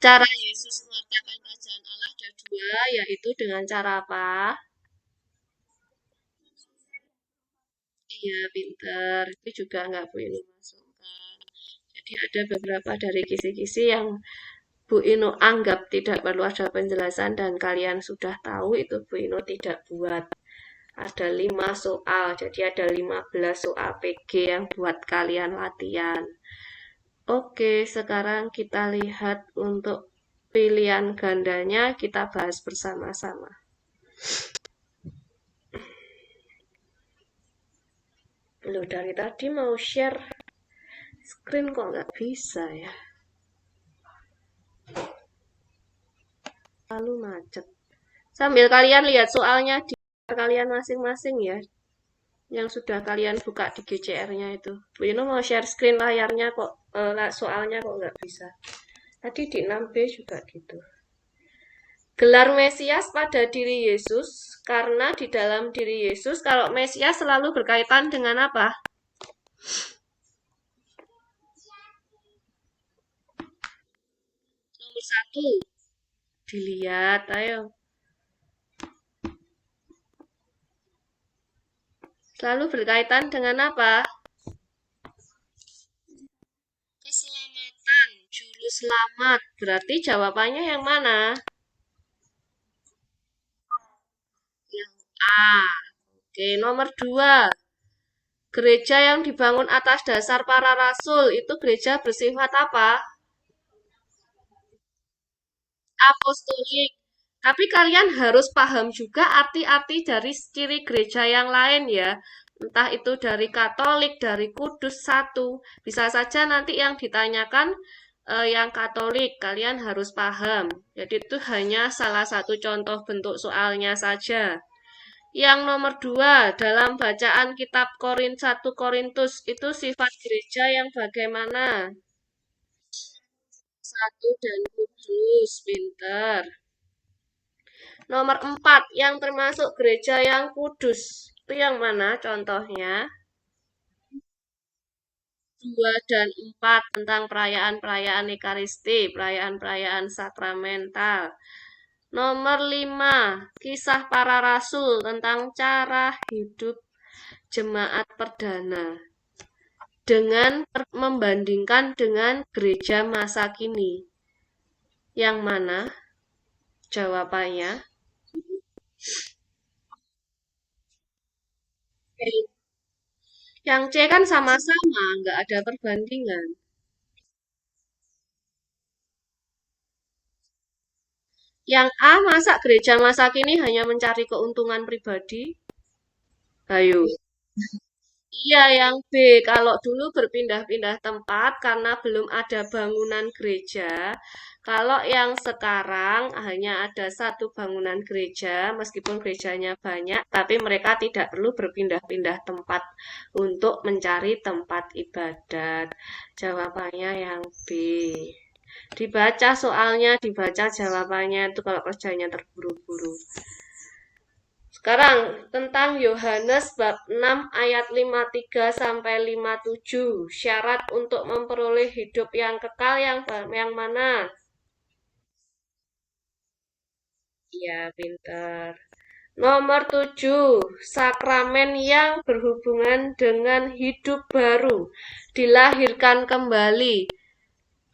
Cara Yesus mengatakan kerajaan Allah ada dua, yaitu dengan cara apa? Iya, pinter. Itu juga nggak Bu Inu masukkan. Jadi ada beberapa dari kisi-kisi yang Bu Inu anggap tidak perlu ada penjelasan dan kalian sudah tahu itu Bu Inu tidak buat. Ada 5 soal, jadi ada 15 soal PG yang buat kalian latihan. Oke, sekarang kita lihat untuk pilihan gandanya, kita bahas bersama-sama. Loh, dari tadi mau share screen kok nggak bisa ya? Lalu macet. Sambil kalian lihat soalnya di kalian masing-masing ya, yang sudah kalian buka di GCR-nya itu. Bu Ino mau share screen layarnya kok, soalnya kok nggak bisa. Tadi di 6B juga gitu. Gelar Mesias pada diri Yesus, karena di dalam diri Yesus, kalau Mesias selalu berkaitan dengan apa? Nomor 1, dilihat, ayo. Selalu berkaitan dengan apa? Keselamatan, juru selamat. Berarti jawabannya yang mana? Yang A. Oke, nomor 2. Gereja yang dibangun atas dasar para rasul itu gereja bersifat apa? Apostolik. Tapi kalian harus paham juga arti-arti dari ciri gereja yang lain ya. Entah itu dari Katolik, dari Kudus satu. Bisa saja nanti yang ditanyakan yang Katolik, kalian harus paham. Jadi itu hanya salah satu contoh bentuk soalnya saja. Yang nomor 2, dalam bacaan kitab 1 Korintus, itu sifat gereja yang bagaimana? Satu dan kudus, pinter. Nomor 4, yang termasuk gereja yang kudus. Itu yang mana contohnya? 2 dan 4 tentang perayaan-perayaan Ekaristi, perayaan-perayaan sakramental. Nomor 5, kisah para rasul tentang cara hidup jemaat perdana. Dengan membandingkan dengan gereja masa kini. Yang mana jawabannya? Yang C kan sama-sama, nggak ada perbandingan. Yang A, masa gereja masa kini hanya mencari keuntungan pribadi? Ayo. Iya, yang B. Kalau dulu berpindah-pindah tempat karena belum ada bangunan gereja. Kalau yang sekarang hanya ada satu bangunan gereja, meskipun gerejanya banyak, tapi mereka tidak perlu berpindah-pindah tempat untuk mencari tempat ibadat. Jawabannya yang B. Dibaca soalnya, dibaca jawabannya itu kalau kerjanya terburu-buru. Sekarang tentang Yohanes bab 6 ayat 53 sampai 57. Syarat untuk memperoleh hidup yang kekal yang mana? Ya, pintar. Nomor 7. Sakramen yang berhubungan dengan hidup baru, dilahirkan kembali,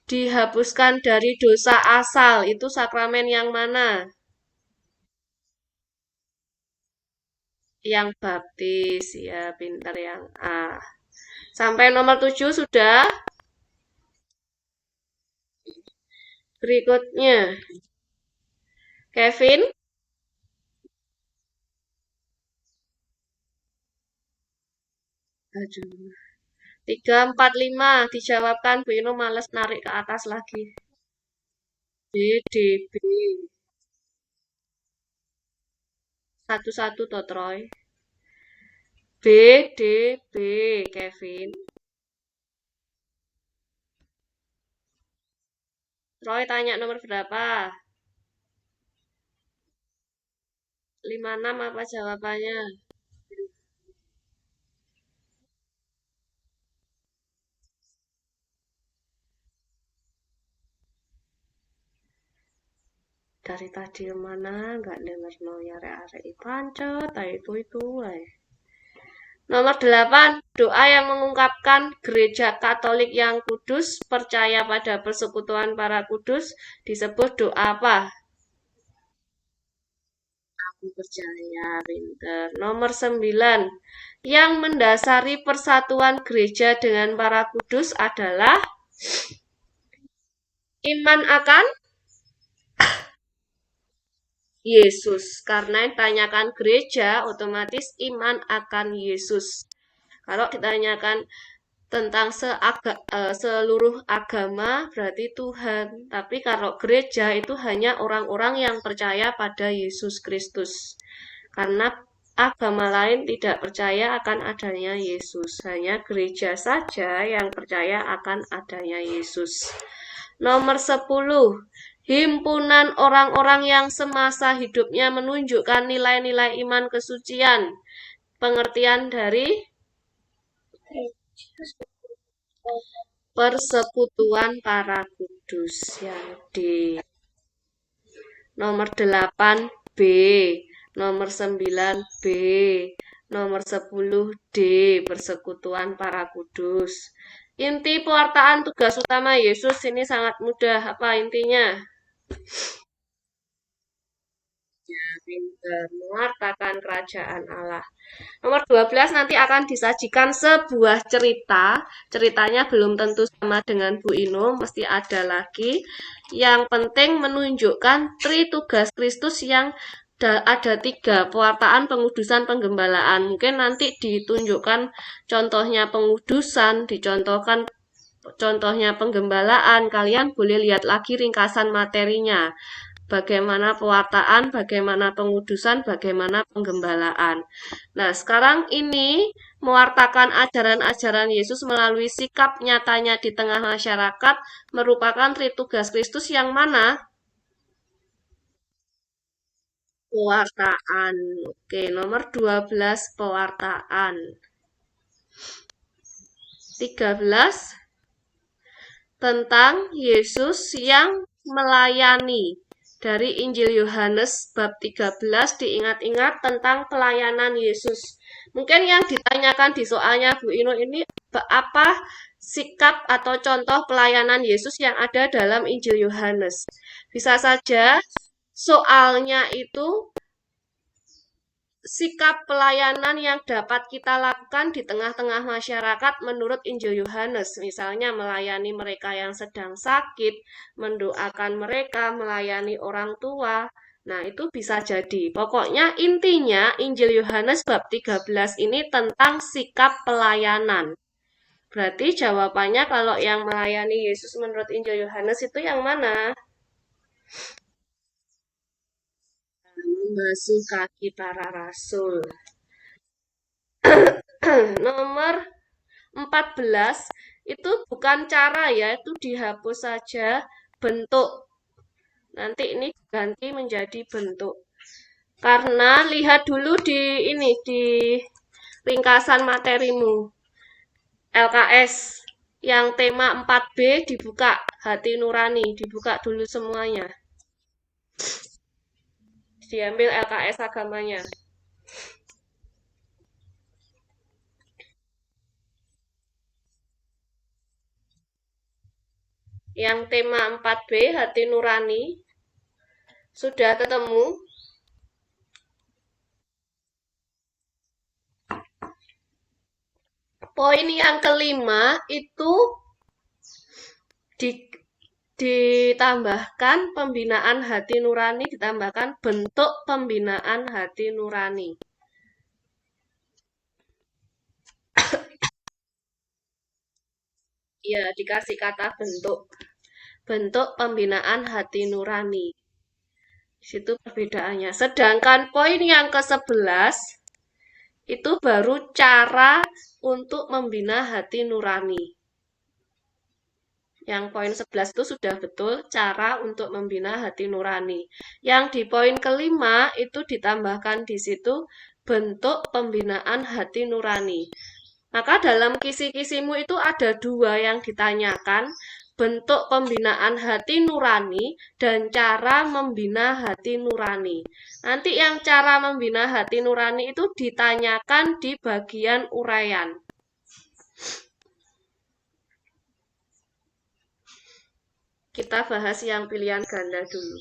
dihapuskan dari dosa asal. Itu sakramen yang mana? Yang baptis, ya pintar yang A. Sampai nomor 7 sudah. Berikutnya, Kevin. Aduh. 3, 4, 5 dijawabkan. Bu Ino males narik ke atas lagi. D, D, B. Satu-satu toh, Troy. B, D, B, Kevin. Troy tanya nomor berapa? 56 apa jawabannya? Dari tadi mana nggak denger no ya arek pancet, itu. Ay. Nomor 8, doa yang mengungkapkan gereja Katolik yang kudus, percaya pada persekutuan para kudus, disebut doa apa? Aku percaya, pinter. Nomor 9, yang mendasari persatuan gereja dengan para kudus adalah iman akan Yesus. Karena yang ditanyakan gereja, otomatis iman akan Yesus. Kalau ditanyakan tentang seluruh agama, berarti Tuhan. Tapi kalau gereja itu hanya orang-orang yang percaya pada Yesus Kristus. Karena agama lain tidak percaya akan adanya Yesus. Hanya gereja saja yang percaya akan adanya Yesus. Nomor 10. Himpunan orang-orang yang semasa hidupnya menunjukkan nilai-nilai iman kesucian. Pengertian dari persekutuan para kudus yang D. Nomor 8 B. Nomor 9 B. Nomor 10 D. Persekutuan para kudus. Inti pewartaan tugas utama Yesus ini sangat mudah. Apa intinya? Pinter, mewartakan kerajaan Allah. Nomor 12 nanti akan disajikan sebuah cerita. Ceritanya belum tentu sama dengan Bu Ino, mesti ada lagi. Yang penting menunjukkan tugas Kristus yang ada 3, pewartaan, pengudusan, penggembalaan. Mungkin nanti ditunjukkan contohnya pengudusan, dicontohkan contohnya penggembalaan. Kalian boleh lihat lagi ringkasan materinya. Bagaimana pewartaan, bagaimana pengudusan, bagaimana penggembalaan. Nah, sekarang ini mewartakan ajaran-ajaran Yesus melalui sikap nyatanya di tengah masyarakat merupakan tugas Kristus yang mana? Pewartaan. Oke, nomor 12 pewartaan. 13 tentang Yesus yang melayani. Dari Injil Yohanes bab 13 diingat-ingat tentang pelayanan Yesus. Mungkin yang ditanyakan di soalnya Bu Ino ini apa sikap atau contoh pelayanan Yesus yang ada dalam Injil Yohanes. Bisa saja soalnya itu sikap pelayanan yang dapat kita lakukan di tengah-tengah masyarakat menurut Injil Yohanes. Misalnya melayani mereka yang sedang sakit, mendoakan mereka, melayani orang tua. Nah, itu bisa jadi. Pokoknya intinya Injil Yohanes bab 13 ini tentang sikap pelayanan. Berarti jawabannya kalau yang melayani Yesus menurut Injil Yohanes itu yang mana? Membasuh kaki para rasul. Nomor 14 itu bukan cara ya, itu dihapus saja bentuk. Nanti ini diganti menjadi bentuk. Karena lihat dulu di ini di ringkasan materimu. LKS yang tema 4B dibuka, hati nurani, dibuka dulu semuanya. Diambil LKS agamanya. Yang tema 4B, hati nurani. Sudah ketemu? Poin yang kelima itu ditambahkan pembinaan hati nurani, ditambahkan bentuk pembinaan hati nurani. Ya, dikasih kata bentuk. Bentuk pembinaan hati nurani. Di situ perbedaannya. Sedangkan poin yang ke-11 itu baru cara untuk membina hati nurani. Yang poin 11 itu sudah betul cara untuk membina hati nurani. Yang di poin kelima itu ditambahkan di situ bentuk pembinaan hati nurani. Maka dalam kisi-kisimu itu ada 2 yang ditanyakan. bentuk pembinaan hati nurani dan cara membina hati nurani. Nanti yang cara membina hati nurani itu ditanyakan di bagian uraian. Kita bahas yang pilihan ganda dulu.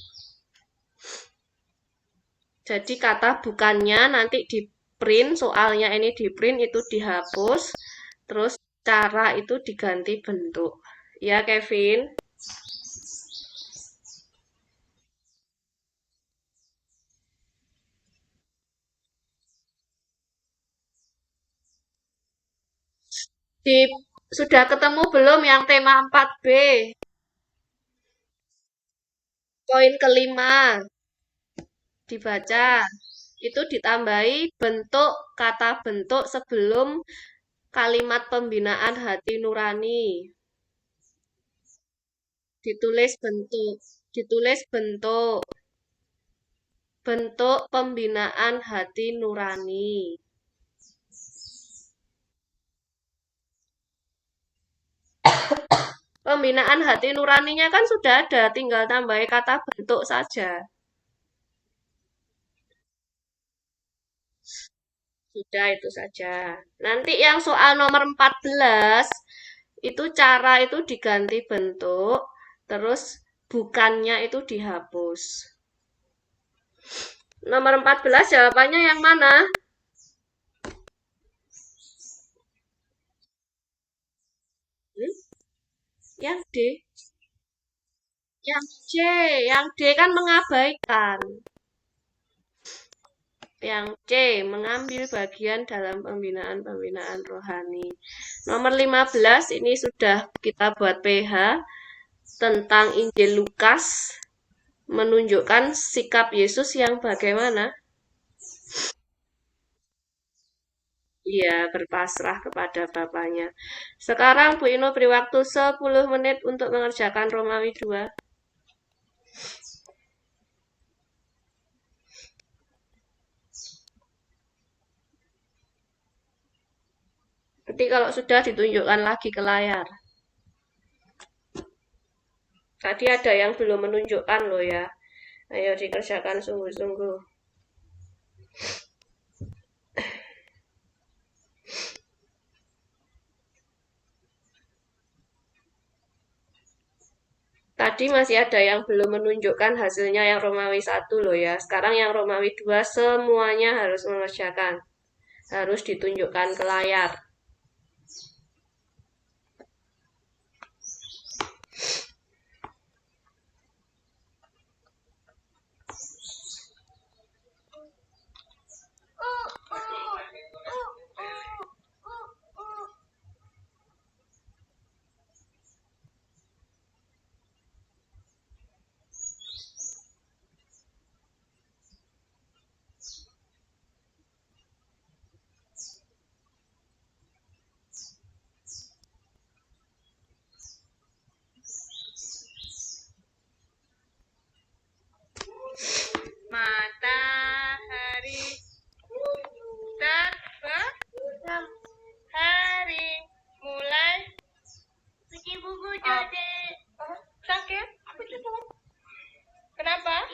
Jadi kata bukannya nanti di print, soalnya ini di print itu dihapus, terus cara itu diganti bentuk. Ya, Kevin? Di, sudah ketemu belum yang tema 4B? Poin kelima, dibaca. Itu ditambahi bentuk kata bentuk sebelum kalimat pembinaan hati nurani. Ditulis bentuk. Ditulis bentuk. Bentuk pembinaan hati nurani. Pembinaan hati nuraninya kan sudah ada, tinggal tambahi kata bentuk saja. Sudah itu saja. Nanti yang soal nomor 14, itu cara itu diganti bentuk, terus bukannya itu dihapus. Nomor 14 jawabannya yang mana? Yang D. Yang C. Yang D kan mengabaikan. Yang C, mengambil bagian dalam pembinaan-pembinaan rohani. Nomor 15, ini sudah kita buat PH tentang Injil Lukas, menunjukkan sikap Yesus yang bagaimana? Iya, berpasrah kepada Bapaknya. Sekarang Bu Ino beri waktu 10 menit untuk mengerjakan Romawi 2. Nanti kalau sudah ditunjukkan lagi ke layar. Tadi ada yang belum menunjukkan loh ya. Ayo dikerjakan sungguh-sungguh. Tadi masih ada yang belum menunjukkan hasilnya yang Romawi 1 loh ya. Sekarang yang Romawi 2 semuanya harus mengerjakan. Harus ditunjukkan ke layar. Matahari terbit, hari mulai. Cuci buku jadi sakit? Kenapa?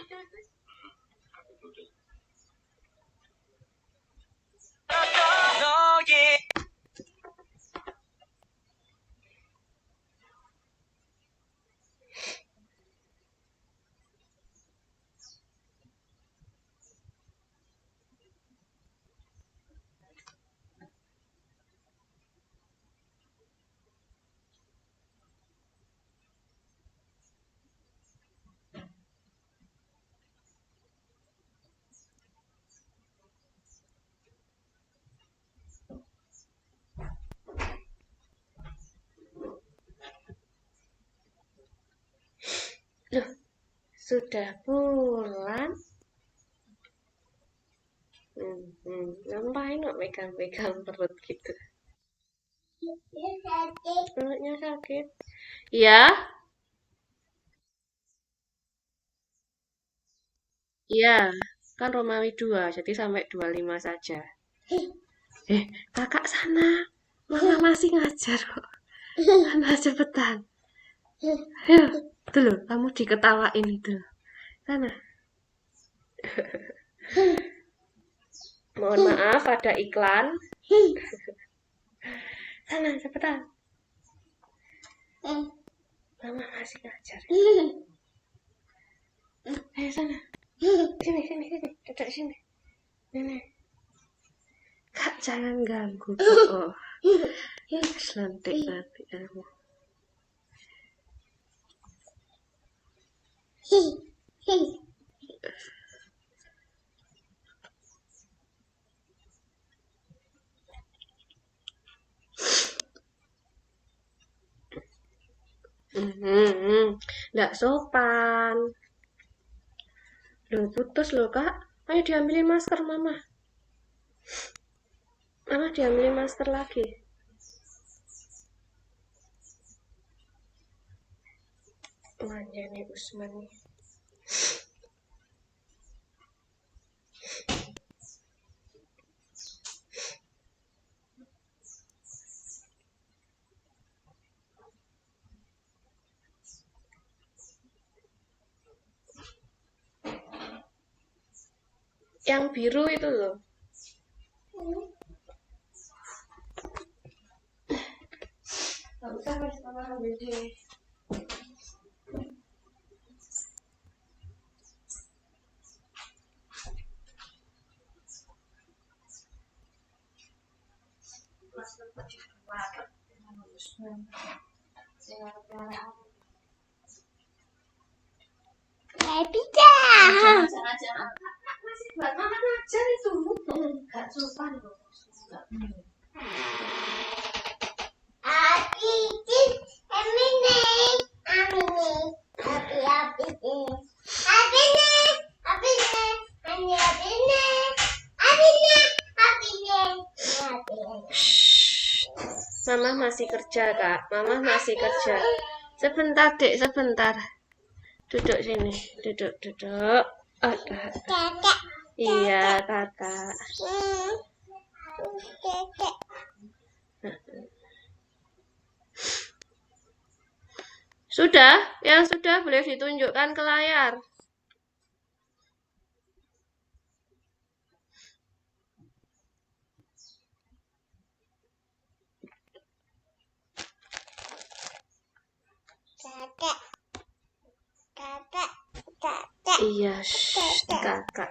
Loh, sudah pulang? Ngapain kok pegang-pegang perut gitu? Perutnya sakit. Ya, iya. Kan Romawi 2, jadi sampai 25 saja. Kakak sana. Mama masih ngajar kok. Sana cepetan. Ayo, itu loh, kamu diketawain itu. Sana. Mohon maaf, ada iklan. Sana, cepetan. Mama masih ngajar. Ayo sana. Sini, sini, sini. Duduk sini. Nenek. Kak, jangan ganggu. Oh. Nanti kamu. Nggak sopan. Loh, putus loh, Kak. Ayo diambilin masker, Mama. Mama diambilin masker lagi. Manja nih Usman nih. Yang biru itu loh. Gak usah, Mas. Mama ambil deh. Jangan. Masih buat mama ngajar itu. Gak sopan loh. Mama masih kerja, Kak. Mama masih kerja. Sebentar, Dek, sebentar. Duduk sini. Duduk. Kakak. Iya, Kakak. Sudah? Yang sudah boleh ditunjukkan ke layar. Kakak. Iya, Kakak.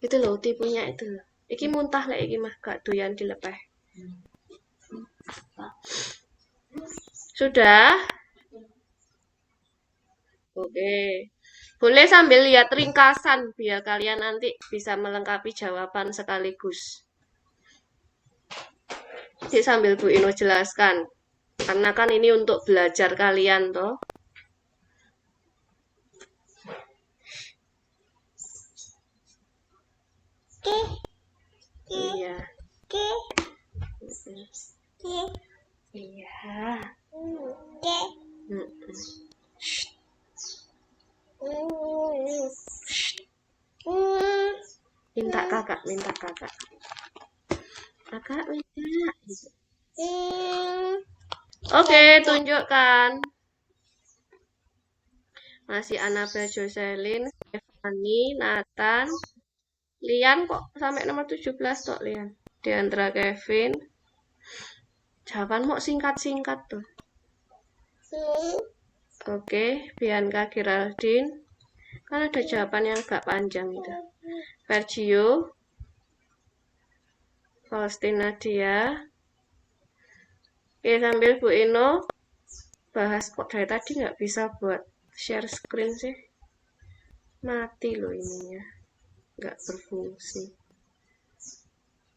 Itu loh tipunya itu. Iki muntah lah iki mah gak doyan dilepeh. Sudah? Oke. Boleh sambil lihat ringkasan biar kalian nanti bisa melengkapi jawaban sekaligus. Jadi sambil Bu Ino jelaskan. Karena kan ini untuk belajar kalian toh. Iya. Iya. Minta kakak. Kakak minta. Oke, tunjukkan. Masih Annabel Jocelyn, Stephanie, Nathan, Lian kok sampai nomor 17 kok Lian. Diandra Kevin. Jawaban mau singkat-singkat tuh. Oke, Bianca Geraldine. Kan ada jawaban yang agak panjang itu. Vergio. Faustina Dia. Oke, sambil Bu Ino bahas kok dari tadi nggak bisa buat share screen sih. Mati loh ininya. Nggak berfungsi.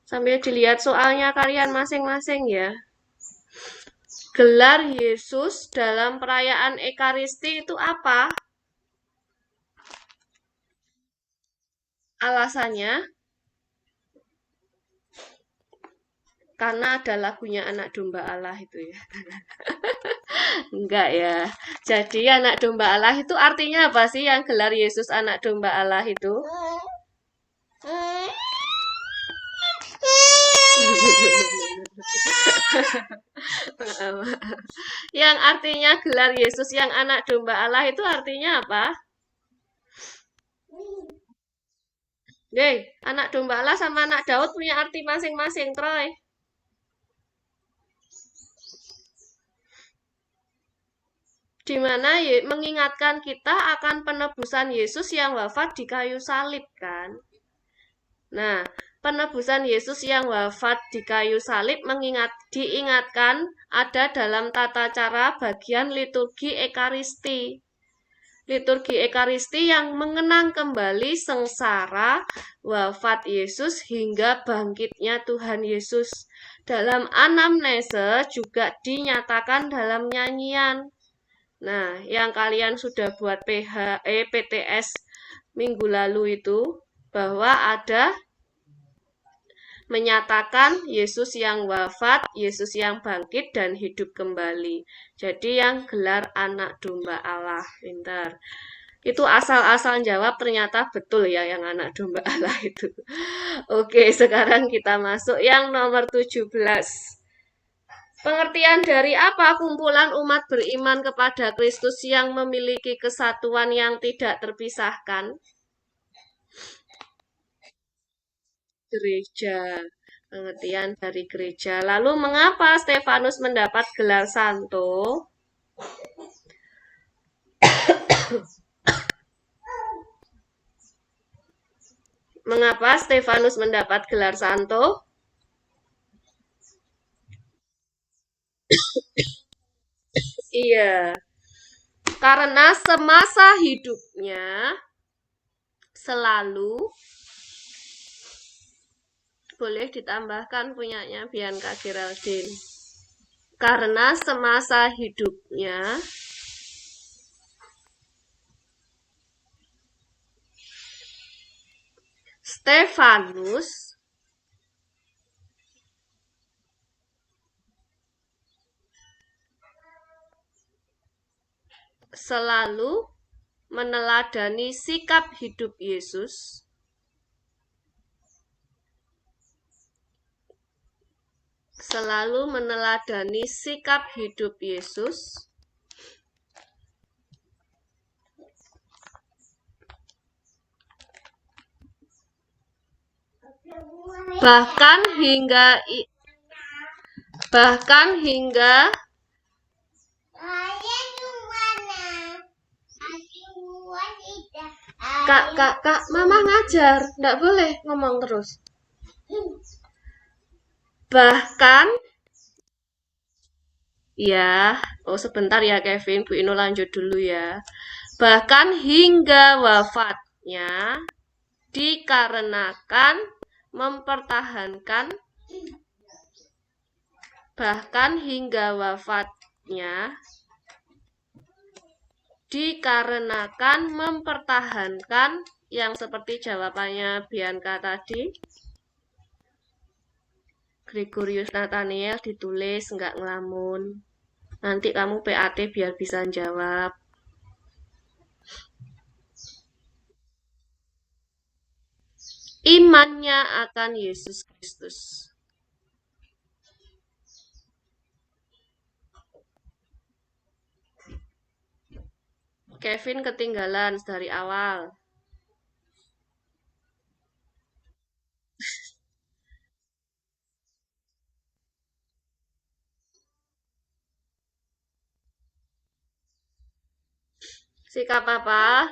Sambil dilihat soalnya kalian masing-masing ya. Gelar Yesus dalam perayaan Ekaristi itu apa? Alasannya? Karena ada lagunya Anak Domba Allah itu ya. Enggak ya. Jadi Anak Domba Allah itu artinya apa sih yang gelar Yesus Anak Domba Allah itu? Yang artinya gelar Yesus yang anak domba Allah itu artinya apa? Deh, anak domba Allah sama anak Daud punya arti masing-masing, Troy. Di mana mengingatkan kita akan penebusan Yesus yang wafat di kayu salib kan. Nah, penebusan Yesus yang wafat di kayu salib diingatkan ada dalam tata cara bagian liturgi Ekaristi. Liturgi Ekaristi yang mengenang kembali sengsara wafat Yesus hingga bangkitnya Tuhan Yesus. Dalam anamnese juga dinyatakan dalam nyanyian. Nah, yang kalian sudah buat PTS minggu lalu itu, bahwa ada menyatakan Yesus yang wafat, Yesus yang bangkit dan hidup kembali. Jadi yang gelar anak domba Allah. Pintar. Itu asal-asal jawab ternyata betul ya yang anak domba Allah itu. Oke, sekarang kita masuk yang nomor 17. Pengertian dari apa kumpulan umat beriman kepada Kristus yang memiliki kesatuan yang tidak terpisahkan? Gereja. Pengertian dari gereja. Lalu mengapa Stefanus mendapat gelar santo? Mengapa Stefanus mendapat gelar santo? Iya, karena semasa hidupnya selalu boleh ditambahkan punyanya Bianca Geraldine. Karena semasa hidupnya Stefanus selalu meneladani sikap hidup Yesus selalu meneladani sikap hidup Yesus bahkan hingga kak, mama ngajar, nggak boleh ngomong terus. Bahkan, ya, sebentar ya Kevin, Bu Ino lanjut dulu ya. Bahkan hingga wafatnya dikarenakan mempertahankan bahkan hingga wafatnya dikarenakan mempertahankan yang seperti jawabannya Bianca tadi. Gregorius Nathaniel ditulis nggak ngelamun. Nanti kamu PAT biar bisa jawab. Imannya akan Yesus Kristus. Kevin ketinggalan dari awal. Sikap apa?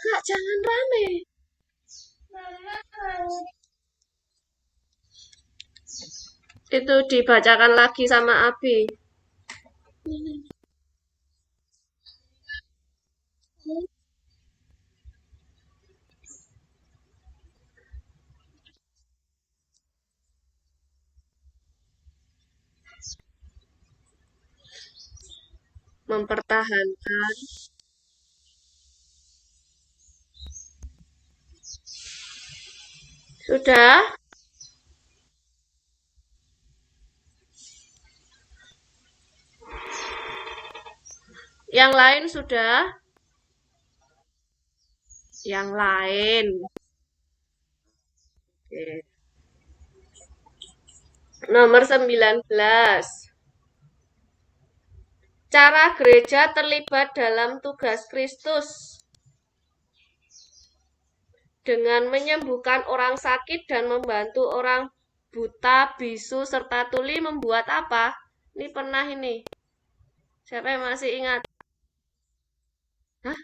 Kak, jangan rame. Itu dibacakan lagi sama Abi. Mempertahankan sudah. Yang lain sudah. Yang lain. Oke. Nomor 19. Cara gereja terlibat dalam tugas Kristus dengan menyembuhkan orang sakit dan membantu orang buta, bisu, serta tuli membuat apa? Ini pernah ini. Siapa yang masih ingat? Hah?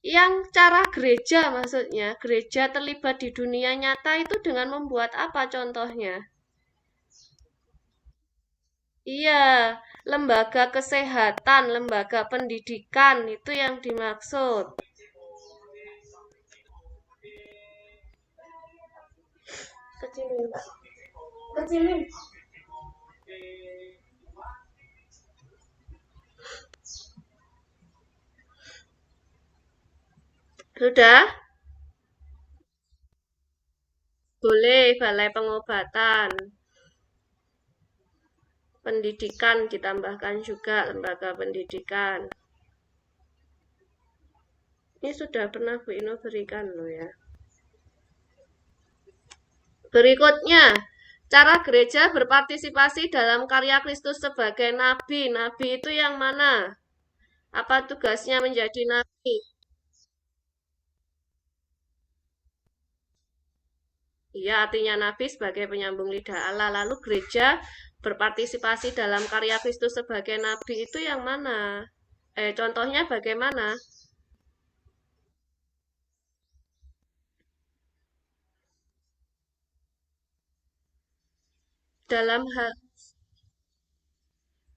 Yang cara gereja maksudnya. Gereja terlibat di dunia nyata itu dengan membuat apa contohnya? Iya, lembaga kesehatan, lembaga pendidikan itu yang dimaksud. Kecilin, Pak. Kecilin. Sudah? Boleh, balai pengobatan. Pendidikan ditambahkan juga lembaga pendidikan. Ini sudah pernah Bu Ino berikan loh ya. Berikutnya, cara gereja berpartisipasi dalam karya Kristus sebagai nabi. Nabi itu yang mana? Apa tugasnya menjadi nabi? Iya, artinya nabi sebagai penyambung lidah Allah. Lalu gereja berpartisipasi dalam karya Kristus sebagai nabi itu yang mana? Contohnya bagaimana? Dalam hal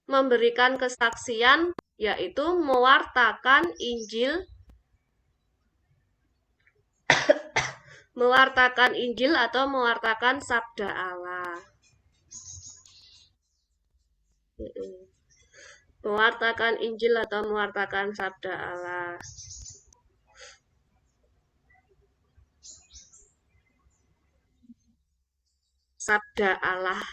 memberikan kesaksian, yaitu mewartakan Injil, mewartakan Injil atau mewartakan sabda Allah. Mewartakan Injil atau mewartakan sabda Allah. Sabda Allah.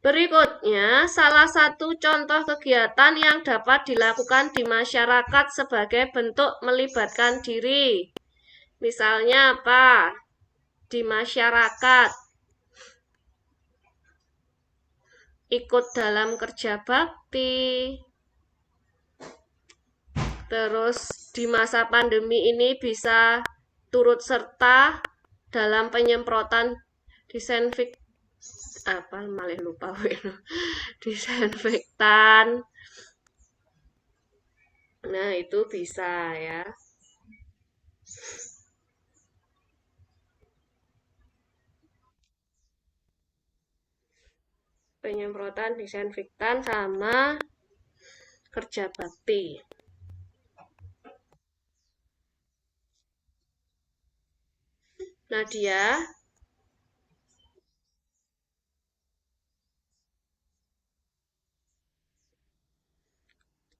Berikutnya, salah satu contoh kegiatan yang dapat dilakukan di masyarakat sebagai bentuk melibatkan diri. Misalnya apa? Di masyarakat. Ikut dalam kerja bakti. Terus di masa pandemi ini bisa turut serta dalam penyemprotan disinfektan. Nah, itu bisa ya. Penyemprotan disinfektan sama kerja bakti. Nadia,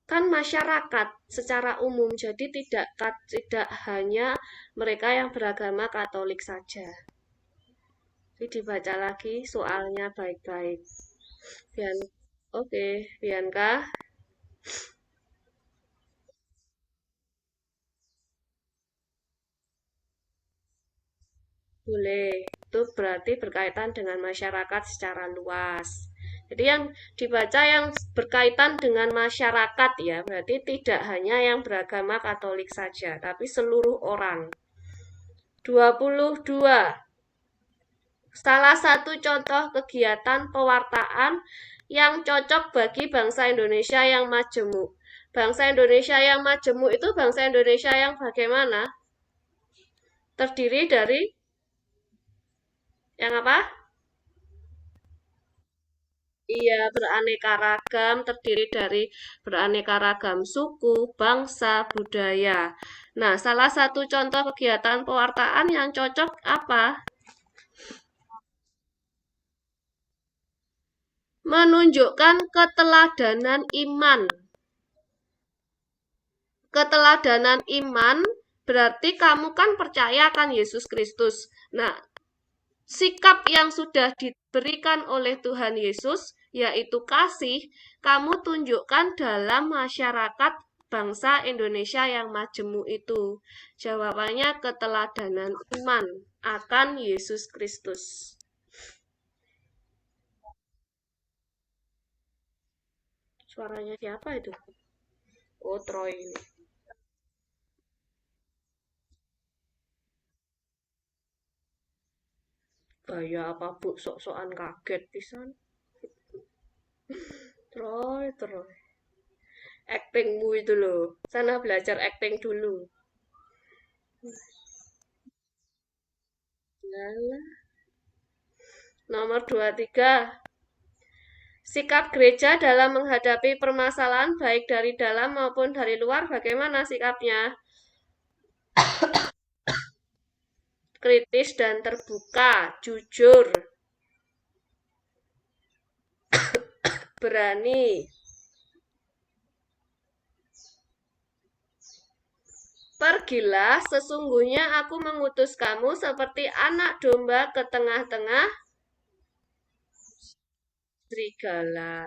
kan masyarakat secara umum, jadi tidak hanya mereka yang beragama Katolik saja. Jadi dibaca lagi soalnya baik-baik. Bian, oke, Bianca, boleh. Itu berarti berkaitan dengan masyarakat secara luas. Jadi yang dibaca yang berkaitan dengan masyarakat ya, berarti tidak hanya yang beragama Katolik saja, tapi seluruh orang. 22. Salah satu contoh kegiatan pewartaan yang cocok bagi bangsa Indonesia yang majemuk. Bangsa Indonesia yang majemuk itu bangsa Indonesia yang bagaimana? Terdiri dari yang apa? Iya, beraneka ragam, terdiri dari beraneka ragam suku, bangsa, budaya. Nah, salah satu contoh kegiatan pewartaan yang cocok apa? Menunjukkan keteladanan iman. Keteladanan iman berarti kamu kan percaya kan Yesus Kristus. Nah, sikap yang sudah diberikan oleh Tuhan Yesus, yaitu kasih, kamu tunjukkan dalam masyarakat bangsa Indonesia yang majemuk itu. Jawabannya keteladanan iman. akan Yesus Kristus. Suaranya siapa itu? Oh, Troy ini. Gaya apa bu? Sok-sokan kaget pisan. Troy, Troy. Actingmu itu loh. Sana belajar acting dulu. Lalah. Nomor 23. Sikap gereja dalam menghadapi permasalahan baik dari dalam maupun dari luar bagaimana sikapnya? Kritis dan terbuka, jujur, berani. Pergilah, sesungguhnya aku mengutus kamu seperti anak domba ke tengah-tengah serigala.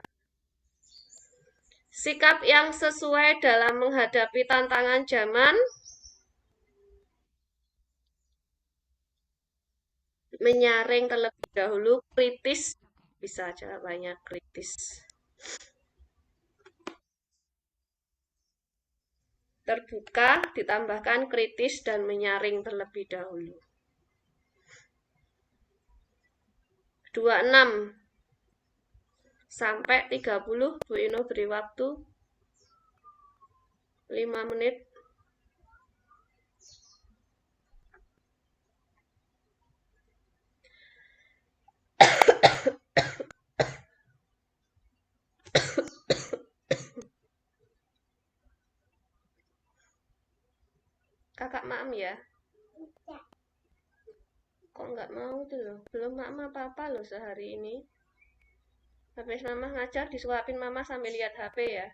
Sikap yang sesuai dalam menghadapi tantangan zaman, menyaring terlebih dahulu, kritis, bisa jawabannya kritis. Terbuka ditambahkan kritis dan menyaring terlebih dahulu. 26 sampai 30, Bu Ino beri waktu 5 menit. Kakak maem ya. Kok nggak mau tuh loh? Belum maem apa-apa loh sehari ini. Habis mama ngajar disuapin mama sambil lihat HP ya.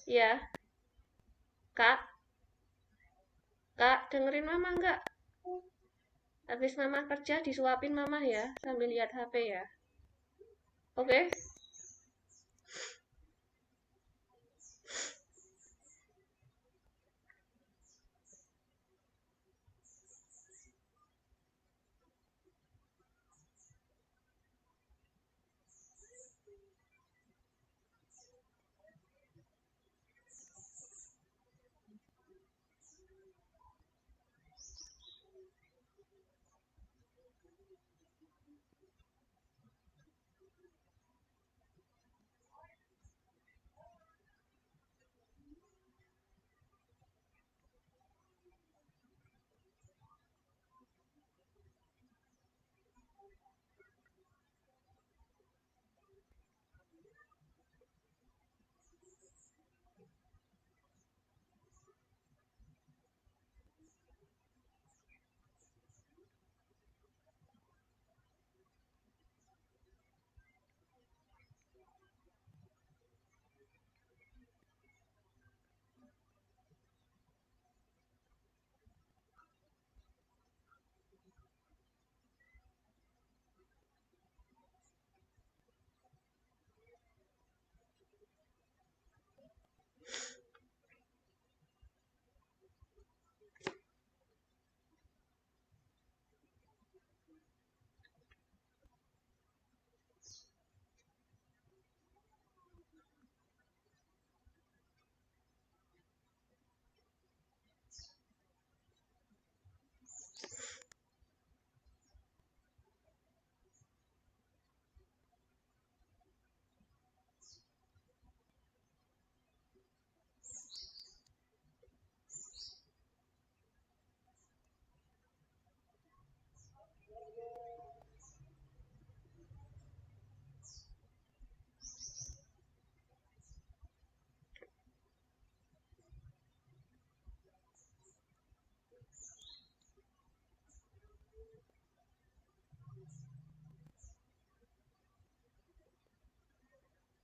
Ya, kak, kak dengerin mama nggak? Habis mama kerja disuapin mama ya sambil lihat HP ya. Oke?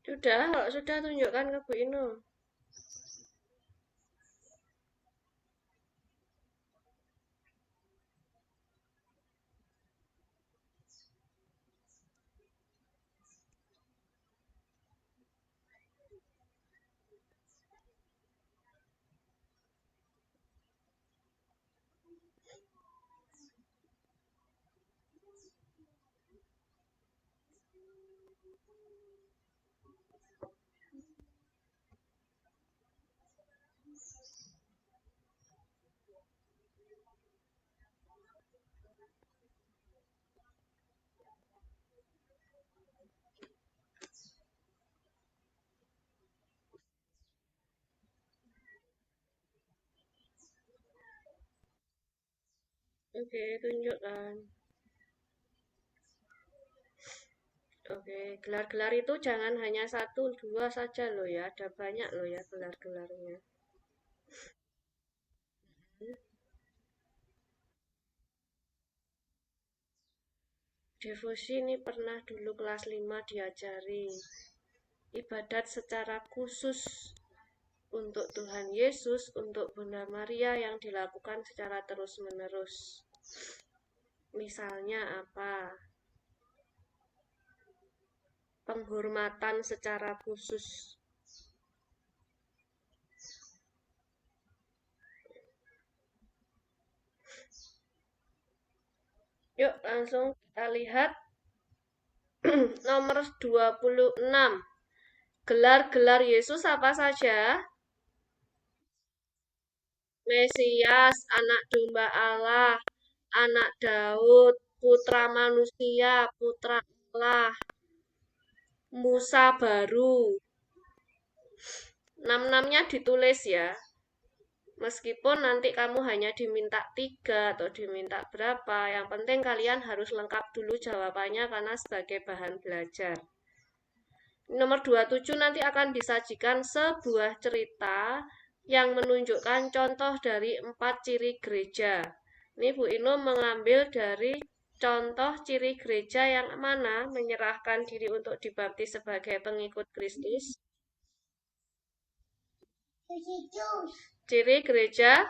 Sudah, kalau sudah tunjukkan ke Bu Ino. Oke, tunjukkan. Oke, gelar-gelar itu jangan hanya satu, dua saja loh ya. Ada banyak loh ya gelar-gelarnya. Devosi ini pernah dulu kelas 5 diajari. Ibadat secara khusus untuk Tuhan Yesus, untuk Bunda Maria yang dilakukan secara terus-menerus. Misalnya apa? Penghormatan secara khusus. Yuk langsung kita lihat nomor 26. Gelar-gelar Yesus apa saja? Mesias, anak domba Allah, anak Daud, putra manusia, putra Allah, Musa baru. Nam-namnya ditulis ya. Meskipun nanti kamu hanya diminta 3 atau diminta berapa, yang penting kalian harus lengkap dulu jawabannya karena sebagai bahan belajar. Nomor 27 nanti akan disajikan sebuah cerita yang menunjukkan contoh dari 4 ciri gereja. Ini Bu Ino mengambil dari contoh ciri gereja yang mana menyerahkan diri untuk dibaptis sebagai pengikut Kristus. Ciri gereja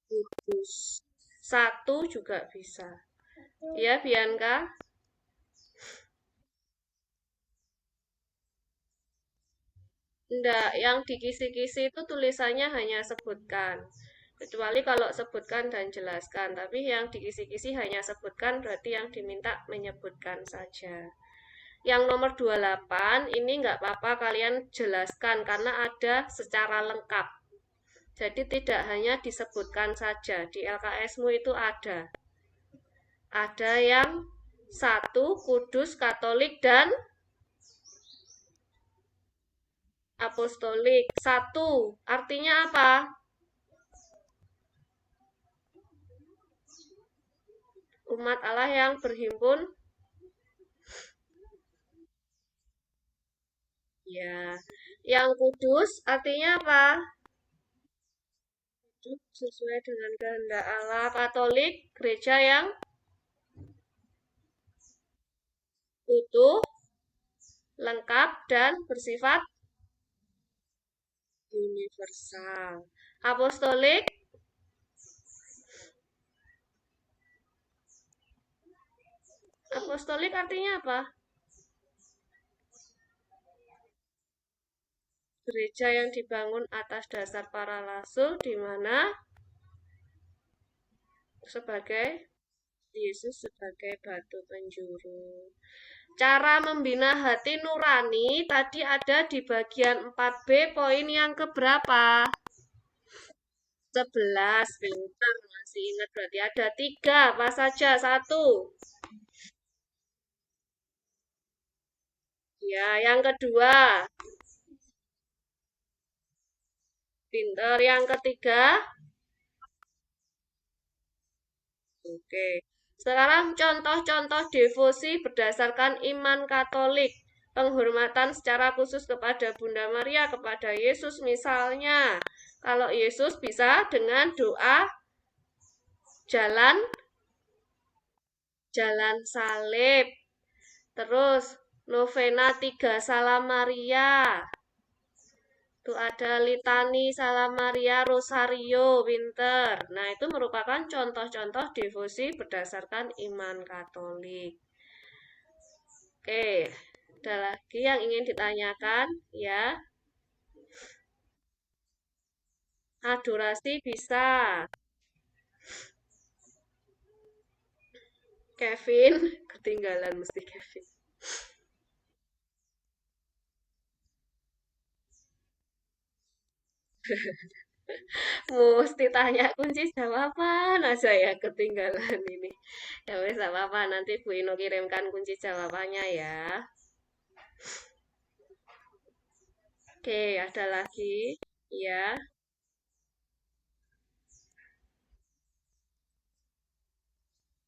kudus. Satu juga bisa. Ya, Bianca? Enggak, yang di kisi-kisi itu tulisannya hanya sebutkan. Kecuali kalau sebutkan dan jelaskan. Tapi yang di kisi-kisi hanya sebutkan berarti yang diminta menyebutkan saja. Yang nomor 28 ini enggak apa-apa kalian jelaskan karena ada secara lengkap. Jadi tidak hanya disebutkan saja. Di LKS-mu itu ada. Ada yang satu, kudus, katolik, dan apostolik. Satu, artinya apa? Umat Allah yang berhimpun. Ya, yang kudus artinya apa? Hidup sesuai dengan kehendak Allah. Katolik, gereja yang utuh, lengkap, dan bersifat universal. Apostolik, apostolik artinya apa? Gereja yang dibangun atas dasar para rasul, di mana sebagai Yesus sebagai batu penjuru. Cara membina hati nurani tadi ada di bagian 4B poin yang keberapa? 11. Pintar, masih ingat berarti ada 3. Apa saja? 1. Ya, yang kedua. Pintar. Yang ketiga. Oke. Sekarang contoh-contoh devosi berdasarkan iman Katolik. Penghormatan secara khusus kepada Bunda Maria, kepada Yesus misalnya. Kalau Yesus bisa dengan doa jalan salib. Terus novena 3 Salam Maria. Itu ada litani Salam Maria Rosario Winter. Nah, itu merupakan contoh-contoh devosi berdasarkan iman Katolik. Oke, ada lagi yang ingin ditanyakan ya? Adorasi bisa. Kevin, ketinggalan mesti Kevin. Mesti tanya kunci jawaban aja ya ketinggalan ini. Ya wes gak apa-apa, nanti Bu Ino kirimkan kunci jawabannya ya. Oke, ada lagi. Ya,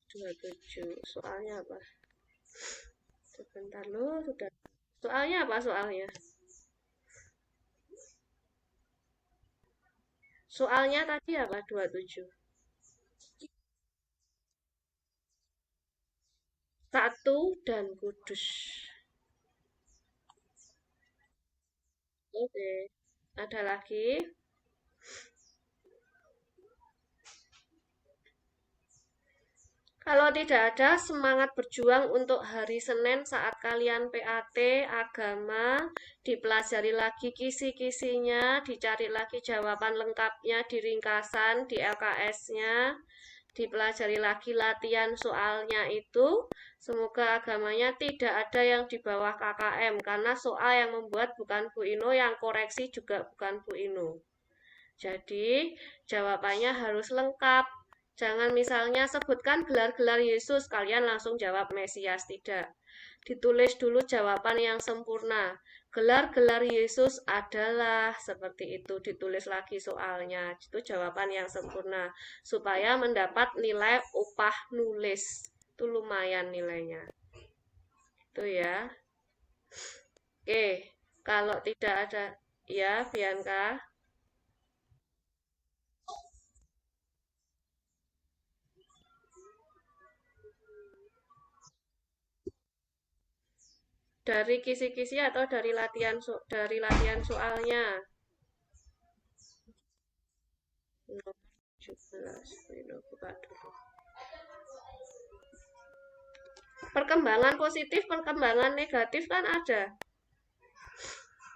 27. Soalnya apa? Sebentar loh, sudah. Soalnya apa soalnya? Soalnya tadi apa? 27. Satu dan kudus. Oke. Ada lagi? Kalau tidak ada semangat berjuang untuk hari Senin saat kalian PAT agama, dipelajari lagi kisi-kisinya, dicari lagi jawaban lengkapnya di ringkasan, di LKS-nya, dipelajari lagi latihan soalnya itu. Semoga agamanya tidak ada yang di bawah KKM, karena soal yang membuat bukan Bu Ino, yang koreksi juga bukan Bu Ino. Jadi, jawabannya harus lengkap. Jangan misalnya sebutkan gelar-gelar Yesus, kalian langsung jawab Mesias. Tidak. Ditulis dulu jawaban yang sempurna. Gelar-gelar Yesus adalah seperti itu. Ditulis lagi soalnya. Itu jawaban yang sempurna. Supaya mendapat nilai upah nulis. Itu lumayan nilainya. Itu ya. Oke. Kalau tidak ada, ya Bianca. Dari kisi-kisi atau dari latihan soalnya? Nomor 17. Ini buka dulu. Perkembangan positif, perkembangan negatif kan ada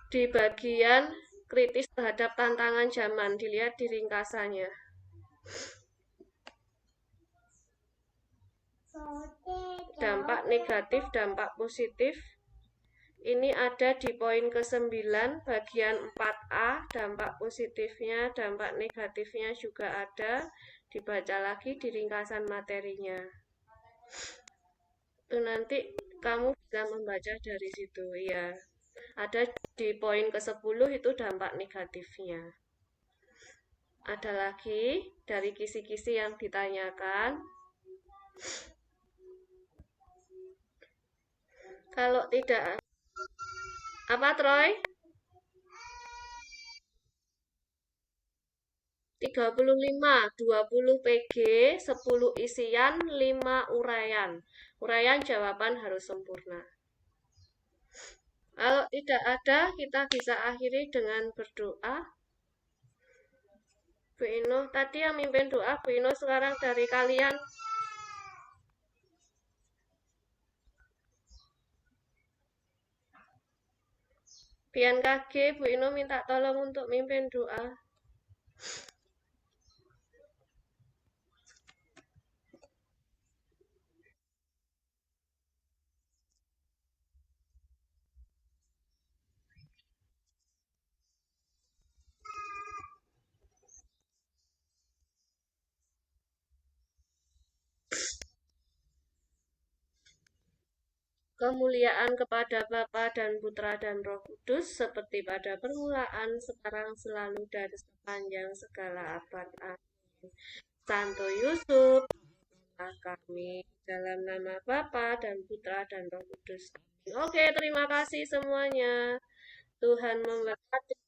di bagian kritis terhadap tantangan zaman. Dilihat di ringkasannya. Dampak negatif, dampak positif. Ini ada di poin ke-9 bagian 4A, dampak positifnya, dampak negatifnya juga ada. Dibaca lagi di ringkasan materinya. Itu nanti kamu bisa membaca dari situ ya. Ada di poin ke-10 itu dampak negatifnya. Ada lagi dari kisi-kisi yang ditanyakan. Kalau tidak, apa Troy? 35, 20 PG, 10 isian, 5 uraian. Uraian jawaban harus sempurna. Kalau tidak ada, kita bisa akhiri dengan berdoa. Bu Ino, tadi yang mimpin doa, Bu Ino sekarang dari kalian. Pian KG, Bu Ino minta tolong untuk mimpin doa. Kemuliaan kepada Bapa dan Putra dan Roh Kudus, seperti pada permulaan, sekarang, selalu, dan sepanjang segala abad. Amin. Santo Yusuf, kami dalam nama Bapa dan Putra dan Roh Kudus. Oke, terima kasih semuanya. Tuhan memberkati.